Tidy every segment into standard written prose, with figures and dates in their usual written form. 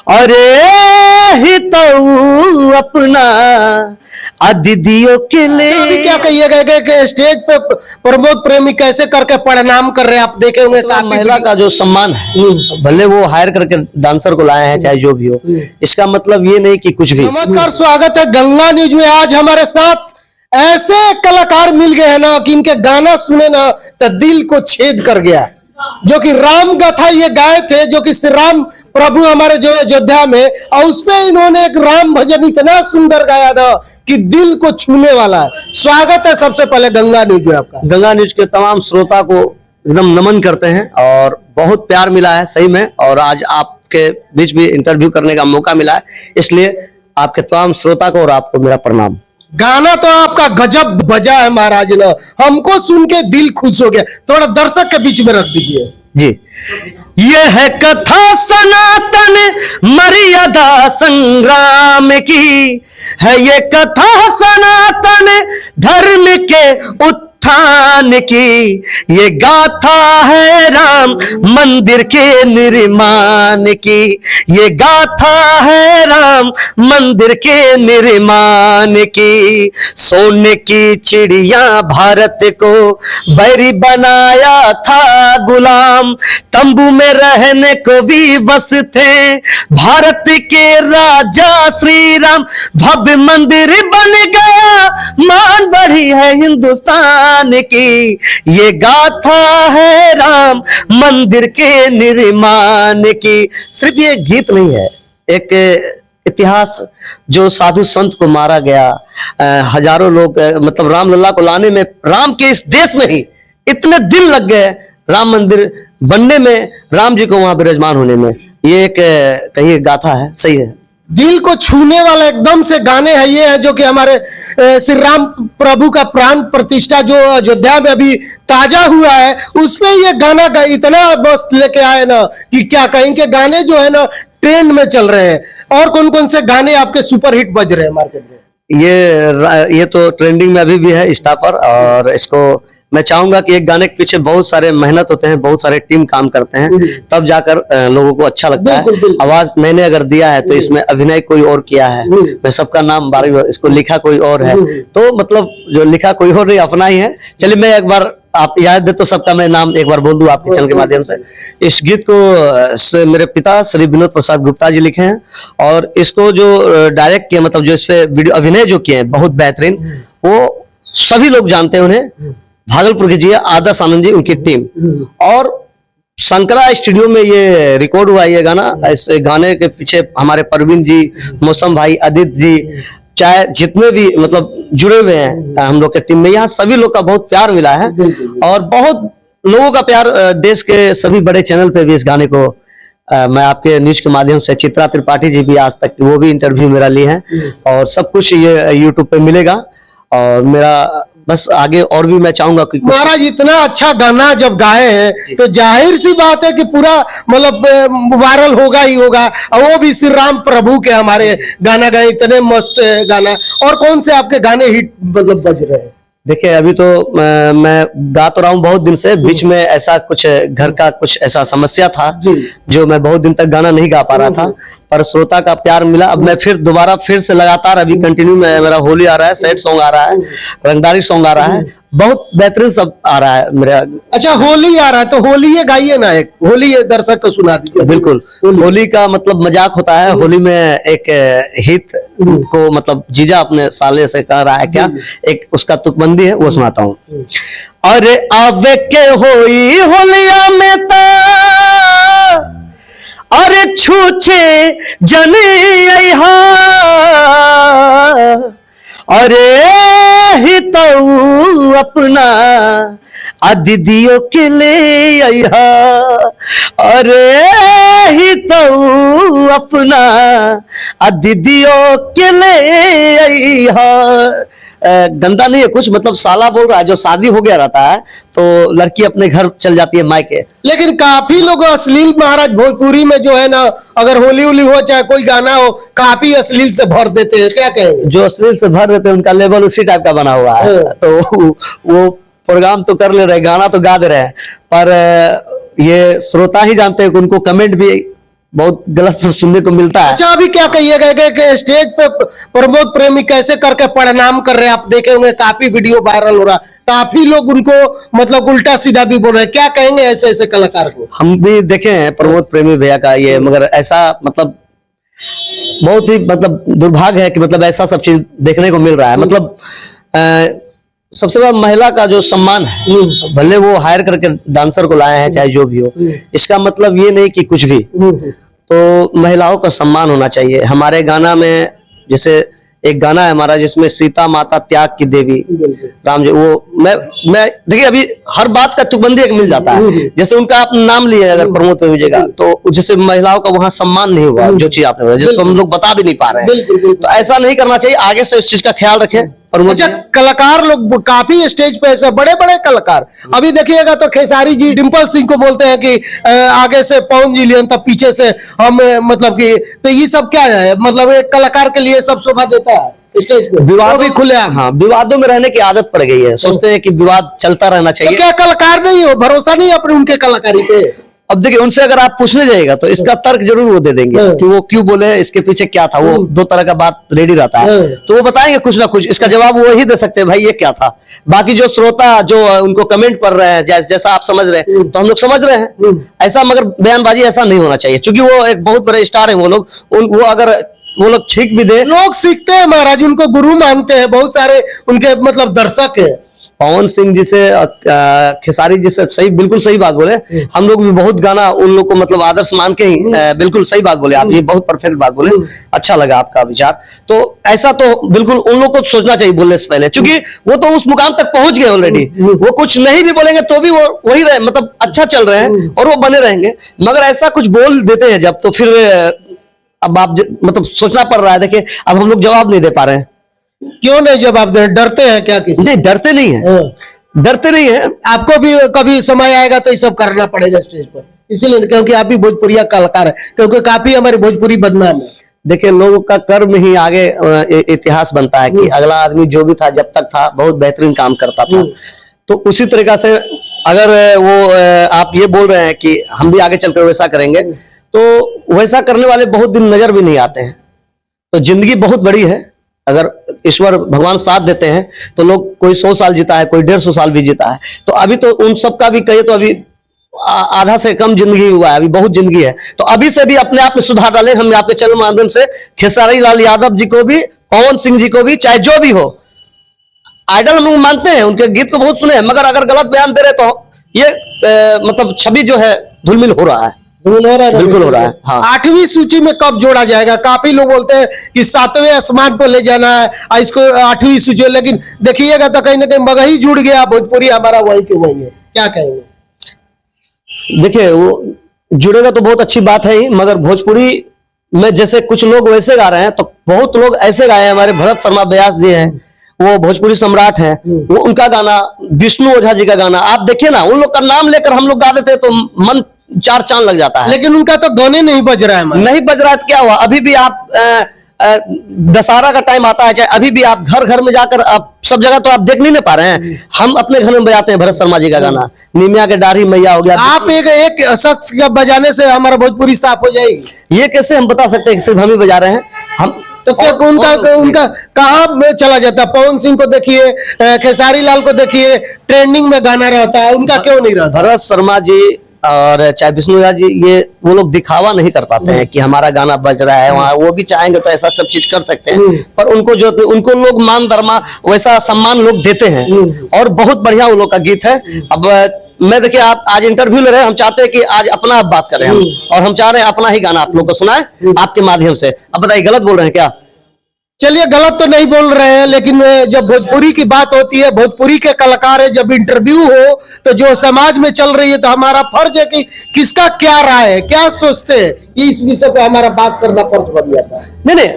अरे ही तो अपना दीदियों के लिए। अभी क्या कहिएगा कि स्टेज पे प्रमोद प्रेमी कैसे करके प्रणाम कर रहे हैं, आप देखे होंगे। महिला का जो सम्मान है, भले वो हायर करके डांसर को लाए हैं, चाहे जो भी हो, इसका मतलब ये नहीं कि कुछ भी। नमस्कार, स्वागत है गंगा न्यूज में। आज हमारे साथ ऐसे कलाकार मिल गए हैं ना कि इनके गाना सुने ना तो दिल को छेद कर गया। जो कि राम गाथा ये गाए थे, जो कि श्री राम प्रभु हमारे जो अयोध्या में, और उसमें इन्होंने एक राम भजन इतना सुंदर गाया ना कि दिल को छूने वाला है। स्वागत है सबसे पहले गंगा न्यूज में आपका। गंगा न्यूज के तमाम श्रोता को एकदम नमन करते हैं और बहुत प्यार मिला है सही में, और आज आपके बीच भी इंटरव्यू करने का मौका मिला है, इसलिए आपके तमाम श्रोता को और आपको मेरा प्रणाम। गाना तो आपका गजब बजा है महाराज ना, हमको सुन के दिल खुश हो गया। थोड़ा दर्शक के बीच में रख दीजिए जी। ये है कथा सनातन मर्यादा संग्राम की, है ये कथा सनातन धर्म के उत्थान की, ये गाथा है राम मंदिर के निर्माण की, ये गाथा है राम मंदिर के निर्माण की। सोने की चिड़िया भारत को बैरी बनाया था गुलाम, तंबू में रहने को विवश थे भारत के राजा श्री राम, भव्य मंदिर बन गया मान बढ़ी है हिंदुस्तान की, ये गाथा है राम मंदिर के निर्माण की। सिर्फ ये गीत नहीं है, एक इतिहास जो साधु संत को मारा गया, हजारों लोग मतलब रामलला को लाने में, राम के इस देश में ही इतने दिन लग गए राम मंदिर बनने में, राम जी को वहां विराजमान होने में। ये एक कहिए गाथा है, सही है, दिल को छूने वाला एकदम से गाने हैं। ये है जो कि हमारे श्री राम प्रभु का प्राण प्रतिष्ठा जो अयोध्या में अभी ताजा हुआ है, उसमें ये गाना इतना मस्त लेके आए ना कि क्या कहेंगे। गाने जो है ना ट्रेंड में चल रहे हैं। और कौन कौन से गाने आपके सुपर हिट बज रहे हैं मार्केट में? ये तो ट्रेंडिंग में अभी भी है स्टापर, और इसको मैं चाहूंगा कि एक गाने के पीछे बहुत सारे मेहनत होते हैं, बहुत सारे टीम काम करते हैं, तब जाकर लोगों को अच्छा लगता है। आवाज मैंने अगर दिया है तो इसमें अभिनय कोई और किया है, मैं सबका नाम बारी, इसको लिखा कोई और है, तो मतलब जो लिखा कोई और नहीं, अपना ही है। चलिए मैं एक बार, आप याद दे तो सबका मैं नाम एक बार बोल दूं आपके चैनल के माध्यम से। इस गीत को मेरे पिता श्री विनोद प्रसाद गुप्ता जी लिखे हैं, और इसको जो डायरेक्ट किया, मतलब जो इस पे वीडियो अभिनय जो किए हैं बहुत बेहतरीन, वो सभी लोग जानते हैं उन्हें, भागलपुर के जी आदर्श आनंद जी, उनकी टीम। और शंकरा स्टूडियो में ये रिकॉर्ड हुआ ये गाना। इस गाने के पीछे हमारे परवीन जी, मौसम भाई, आदित्य जी, चाहे जितने भी मतलब जुड़े हुए हैं हम लोग के टीम में, यहाँ सभी लोग का बहुत प्यार मिला है, और बहुत लोगों का प्यार देश के सभी बड़े चैनल पे भी इस गाने को मैं आपके न्यूज के माध्यम से, चित्रा त्रिपाठी जी भी आज तक वो भी इंटरव्यू मेरा लिए हैं, और सब कुछ ये यूट्यूब पे मिलेगा। और मेरा बस आगे और भी मैं चाहूंगा कि महाराज इतना अच्छा गाना जब गाए हैं तो जाहिर सी बात है कि पूरा मतलब वायरल होगा ही होगा, और वो भी श्री राम प्रभु के हमारे गाना गाए, इतने मस्त गाना। और कौन से आपके गाने हिट मतलब बज रहे हैं? देखिए अभी तो मैं गा तो रहा हूँ बहुत दिन से, बीच में ऐसा कुछ घर का कुछ ऐसा समस्या था जो मैं बहुत दिन तक गाना नहीं गा पा रहा था, पर श्रोता का प्यार मिला। अब मैं फिर दोबारा फिर से लगातार अभी कंटिन्यू में मेरा होली आ रहा है, सैड सॉन्ग आ रहा है, रंगदारी सॉन्ग आ रहा है, बहुत बेहतरीन सब आ रहा है मेरा। अच्छा होली आ रहा है तो होली ये गाइए ना, एक होली ये दर्शक को सुना दीजिए। बिल्कुल, होली का मतलब मजाक होता है। होली में एक हित को मतलब जीजा अपने साले से कह रहा है क्या, एक उसका तुकबंदी है, वो सुनाता हूँ। अरे आवे के होई होलिया में ता, अरे छूछे जने अहा, अरे ही तो अपना दीदियों के ले अहा, अरे ही तो अपना दीदियों के ले अहा। गंदा नहीं है कुछ, मतलब साला बोल रहा है, जो शादी हो गया रहता है तो लड़की अपने घर चल जाती है मायके। लेकिन काफी लोग अश्लील महाराज भोजपुरी में जो है ना, अगर होली होली हो चाहे कोई गाना हो, काफी अश्लील से भर देते हैं, क्या कहेंगे? जो अश्लील से भर देते हैं उनका लेवल उसी टाइप का बना हुआ है, तो वो प्रोग्राम तो कर ले रहे, गाना तो गा दे रहे हैं, पर ये श्रोता ही जानते हैं कि उनको कमेंट भी बहुत गलत सब सुनने को मिलता है। अच्छा, अभी क्या कहिएगा कि स्टेज पे प्रमोद प्रेमी कैसे करके प्रणाम कर रहे हैं, आप देखे होंगे काफी वीडियो वायरल हो रहा, काफी लोग उनको मतलब उल्टा सीधा भी बोल रहे हैं, क्या कहेंगे ऐसे ऐसे कलाकार को? हम भी देखे हैं प्रमोद प्रेमी भैया का ये, मगर ऐसा मतलब बहुत ही मतलब दुर्भाग्य है कि मतलब ऐसा सब चीज देखने को मिल रहा है। मतलब सबसे बड़ा महिला का जो सम्मान है, भले वो हायर करके डांसर को लाए हैं चाहे जो भी हो, इसका मतलब ये नहीं कि कुछ भी, तो महिलाओं का सम्मान होना चाहिए। हमारे गाना में जैसे एक गाना है हमारा जिसमें सीता माता त्याग की देवी राम जी, वो मैं देखिए अभी हर बात का तुकबंदी एक मिल जाता है। जैसे उनका आप नाम लिए अगर प्रमोद प्रेमी जी का, तो जैसे महिलाओं का वहां सम्मान नहीं हुआ, जो चीज आपने बोला जिसको हम लोग बता भी नहीं पा रहे हैं, तो ऐसा नहीं करना चाहिए। आगे से इस चीज का ख्याल रखें। अच्छा, कलाकार लोग काफी स्टेज पे ऐसे बड़े बड़े कलाकार, अभी देखिएगा तो खेसारी जी डिम्पल सिंह को बोलते हैं कि आगे से पवन जी लियन तब पीछे से हम, मतलब कि तो ये सब क्या है, मतलब एक कलाकार के लिए सब शोभा देता है स्टेज पे, विवाद भी खुले। हाँ, विवादों में रहने की आदत पड़ गई है, सोचते हैं कि विवाद चलता रहना चाहिए। तो क्या कलाकार नहीं हो, भरोसा नहीं अपने उनके कलाकारी पे? अब देखिए उनसे अगर आप पूछने जाएगा तो इसका तर्क जरूर वो दे देंगे कि वो क्यों बोले, इसके पीछे क्या था, वो दो तरह का बात रेडी रहता है, तो वो बताएंगे कुछ ना कुछ, इसका जवाब वो ही दे सकते हैं भाई ये क्या था। बाकी जो श्रोता जो उनको कमेंट कर रहे हैं जैसा आप समझ रहे हैं, तो हम लोग समझ रहे हैं ऐसा, मगर बयानबाजी ऐसा नहीं होना चाहिए, क्योंकि वो एक बहुत बड़े स्टार है वो लोग, वो अगर वो लोग ठीक भी दे, लोग सीखते हैं महाराज, उनको गुरु मानते हैं, बहुत सारे उनके मतलब दर्शक है। पवन सिंह जी से खेसारी जी से सही, बिल्कुल सही बात बोले, हम लोग भी बहुत गाना उन लोग को मतलब आदर्श मान के ही बिल्कुल सही बात बोले आप, ये बहुत परफेक्ट बात बोले, अच्छा लगा आपका विचार। तो ऐसा तो बिल्कुल उन लोग को सोचना चाहिए बोलने से पहले, क्योंकि वो तो उस मुकाम तक पहुंच गए ऑलरेडी, वो कुछ नहीं भी बोलेंगे तो भी वो वही रहे, मतलब अच्छा चल रहे हैं और वो बने रहेंगे। मगर ऐसा कुछ बोल देते हैं जब, तो फिर अब आप मतलब सोचना पड़ रहा है। देखिए अब हम लोग जवाब नहीं दे पा रहे हैं। क्यों नहीं जवाब दे? डरते हैं क्या किसी? नहीं, डरते नहीं है, डरते नहीं है। आपको भी कभी समय आएगा तो ये सब करना पड़ेगा स्टेज पर, इसीलिए क्योंकि आप भी भोजपुरिया कलाकार है, क्योंकि काफी हमारी भोजपुरी बदनाम है। देखिए लोगों का कर्म ही आगे इतिहास बनता है कि अगला आदमी जो भी था जब तक था बहुत बेहतरीन काम करता था, तो उसी तरीका से अगर वो आप ये बोल रहे हैं कि हम भी आगे चलकर वैसा करेंगे, तो वैसा करने वाले बहुत दिन नजर भी नहीं आते हैं। तो जिंदगी बहुत बड़ी है, अगर ईश्वर भगवान साथ देते हैं तो लोग कोई 100 साल जीता है, कोई 150 साल भी जीता है। तो अभी तो उन सब का भी कहे तो अभी आधा से कम जिंदगी हुआ है, अभी बहुत जिंदगी है। तो अभी से भी अपने आप में सुधार डालें। हम आपके चैनल माध्यम से खेसारी लाल यादव जी को भी, पवन सिंह जी को भी, चाहे जो भी हो, आइडल हम लोग मानते हैं, उनके गीत को बहुत सुने हैं, मगर अगर गलत बयान दे रहे तो ये मतलब छवि जो है धुलमिल हो रहा है, बिल्कुल हो रहा है। हाँ। 8वीं सूची में कब जोड़ा जाएगा? काफी लोग बोलते हैं कि 7वें आसमान पर ले जाना है इसको, 8वीं सूची, लेकिन देखिएगा तो कहीं ना कहीं मगही जुड़ गया, भोजपुरी हमारा वही के वही है, क्या कहेंगे? देखिए वो जुड़ेगा तो बहुत अच्छी बात है ही, मगर भोजपुरी में जैसे कुछ लोग वैसे गा रहे हैं, तो बहुत लोग ऐसे गाए हैं। हमारे भरत शर्मा व्यास जी हैं, वो भोजपुरी सम्राट हैं, वो उनका गाना, विष्णु ओझा जी का गाना आप देखिए ना, उन लोग का नाम लेकर हम लोग गा देते तो मन चार चांद लग जाता है। लेकिन उनका तो गाने नहीं बज रहा है, नहीं बज रहा है, क्या हुआ? अभी भी आप दशहरा का टाइम आता है, चाहे अभी भी आप घर घर में जाकर आप सब जगह तो आप देख नहीं पा रहे हैं। हम अपने घर में बजाते हैं भरत शर्मा जी का गाना, निमिया के डाढ़ी मैया हो गया। आप एक शख्स का बजाने से हमारा भोजपुरी साफ हो जाएगी? ये कैसे हम बता सकते हैं कि सिर्फ हम ही बजा रहे हैं? हम तो क्या उनका कहाँ चला जाता है? पवन सिंह को देखिए, खेसारी लाल को देखिए, ट्रेंडिंग में गाना रहता है, उनका क्यों नहीं रहता? भरत शर्मा जी और चाहे विष्णु जी, ये वो लोग दिखावा नहीं कर पाते हैं कि हमारा गाना बज रहा है वहाँ। वो भी चाहेंगे तो ऐसा सब चीज कर सकते हैं, पर उनको जो उनको लोग मान दरमा वैसा सम्मान लोग देते हैं, और बहुत बढ़िया उन लोग का गीत है। अब मैं देखिए आप आज इंटरव्यू ले रहे हैं, हम चाहते हैं कि आज अपना आप बात करें हम, और हम चाह रहे हैं अपना ही गाना आप लोग को सुनाए आपके माध्यम से। अब बताइए गलत बोल रहे हैं क्या? चलिए, गलत तो नहीं बोल रहे हैं, लेकिन जब भोजपुरी की बात होती है, भोजपुरी के कलाकार है, जब इंटरव्यू हो तो जो समाज में चल रही है, तो हमारा फर्ज है कि किसका क्या राय है, क्या सोचते हैं, इस विषय पे हमारा बात करना फर्ज बन जाता है। नहीं,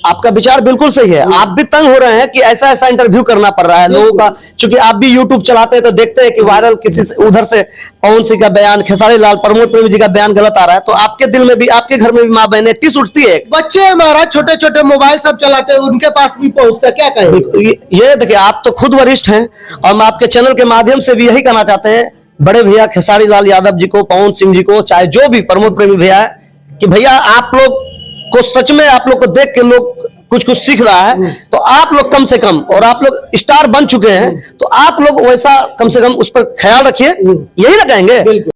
आपका विचार बिल्कुल सही है। आप भी तंग हो रहे हैं कि ऐसा ऐसा इंटरव्यू करना पड़ रहा है लोगों का, क्योंकि आप भी यूट्यूब चलाते हैं तो देखते हैं कि वायरल किसी से उधर से पवन सिंह का बयान, खेसारी लाल, प्रमोद प्रेमी जी का बयान गलत आ रहा है, तो आपके दिल में भी, आपके घर में भी माँ बहनें टिस उठती है। बच्चे हमारा छोटे छोटे मोबाइल सब चलाते हैं, उनके पास भी पहुंचता है, क्या कहें? ये देखिए आप तो खुद वरिष्ठ हैं, और हम आपके चैनल के माध्यम से भी यही कहना चाहते हैं, बड़े भैया खेसारी लाल यादव जी को, पवन सिंह जी को, चाहे जो भी प्रमोद प्रेमी भैया है, कि भैया आप लोग को सच में आप लोग को देख के लोग कुछ कुछ सीख रहा है, तो आप लोग कम से कम, और आप लोग स्टार बन चुके हैं, तो आप लोग वैसा कम से कम उस पर ख्याल रखिए, यही ना कहेंगे।